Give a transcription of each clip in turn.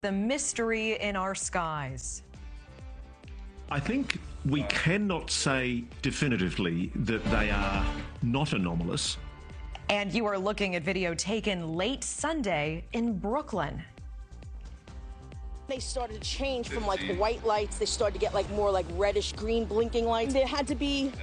The mystery in our skies. I think we cannot say definitively that they are not anomalous. And you are looking at video taken late Sunday in Brooklyn. They started to change from like white lights. They started to get like more like reddish green blinking lights. There had to be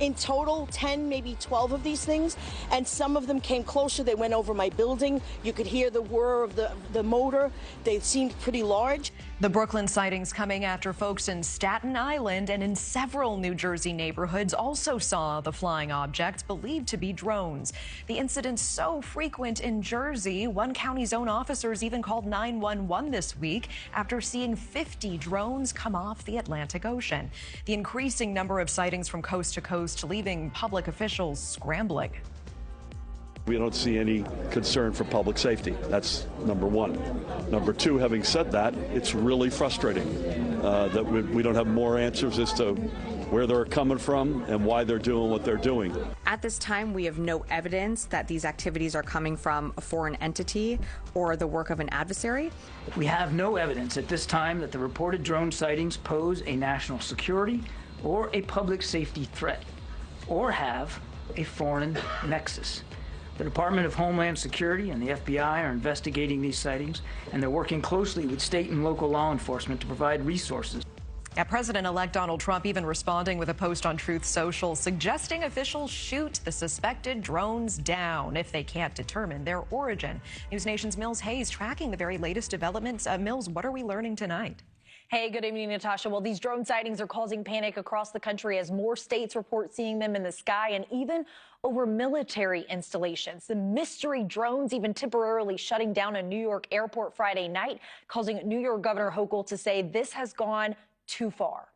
in total 10, maybe 12 of these things, and some of them came closer. They went over my building. You could hear the whir of the motor. They seemed pretty large. The Brooklyn sightings coming after folks in Staten Island and in several New Jersey neighborhoods also saw the flying objects believed to be drones. The incidents so frequent in Jersey, one county's own officers even called 911 this week after seeing 50 drones come off the Atlantic Ocean. The increasing number of sightings from coast to coast leaving public officials scrambling. We don't see any concern for public safety. That's number one. Number two, having said that, it's really frustrating that we don't have more answers as to where they're coming from and why they're doing what they're doing. At this time, we have no evidence that these activities are coming from a foreign entity or the work of an adversary. We have no evidence at this time that the reported drone sightings pose a national security or a public safety threat, or have a foreign nexus. The Department of Homeland Security and the FBI are investigating these sightings, and they're working closely with state and local law enforcement to provide resources. President-elect Donald Trump even responding with a post on Truth Social suggesting officials shoot the suspected drones down if they can't determine their origin. NewsNation's Mills Hayes tracking the very latest developments. Mills, what are we learning tonight? Hey, good evening, Natasha. Well, these drone sightings are causing panic across the country as more states report seeing them in the sky and even over military installations. The mystery drones even temporarily shutting down a New York airport Friday night, causing New York Governor Hochul to say this has gone too far.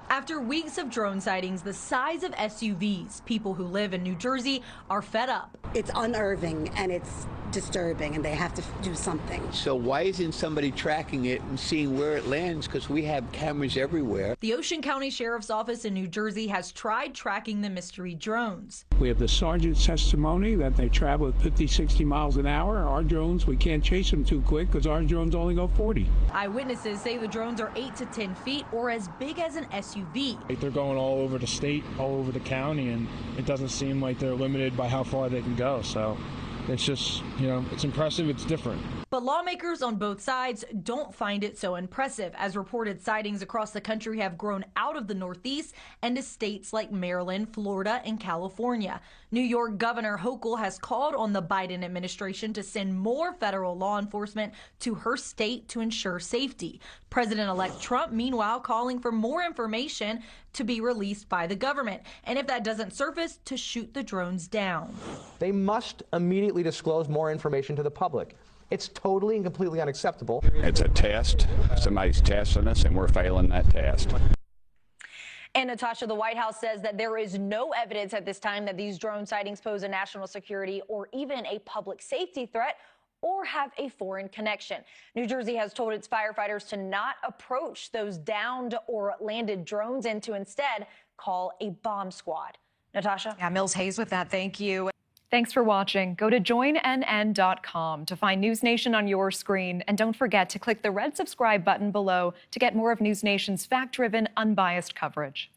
After weeks of drone sightings the size of SUVs, people who live in New Jersey are fed up. It's unnerving and it's disturbing, and they have to do something. So why isn't somebody tracking it and seeing where it lands? Because we have cameras everywhere. The Ocean County Sheriff's Office in New Jersey has tried tracking the mystery drones. We have the sergeant's testimony that they travel at 50, 60 miles an hour. Our drones, we can't chase them too quick because our drones only go 40. Eyewitnesses say the drones are 8 to 10 feet or as big as an SUV. They're going all over the state, all over the county, and it doesn't seem like they're limited by how far they can go. So it's just, it's impressive. It's different. But lawmakers on both sides don't find it so impressive, as reported sightings across the country have grown out of the Northeast and to states like Maryland, Florida, and California. New York Governor Hochul has called on the Biden administration to send more federal law enforcement to her state to ensure safety. President-elect Trump, meanwhile, calling for more information to be released by the government, and if that doesn't surface, to shoot the drones down. They must immediately disclose more information to the public. It's totally and completely unacceptable. It's a test. Somebody's testing us, and we're failing that test. And Natasha, the White House says that there is no evidence at this time that these drone sightings pose a national security or even a public safety threat or have a foreign connection. New Jersey has told its firefighters to not approach those downed or landed drones and to instead call a bomb squad. Natasha? Yeah, Mills Hayes with that. Thank you. Thanks for watching. Go to joinnn.com to find NewsNation on your screen. And don't forget to click the red subscribe button below to get more of NewsNation's fact-driven, unbiased coverage.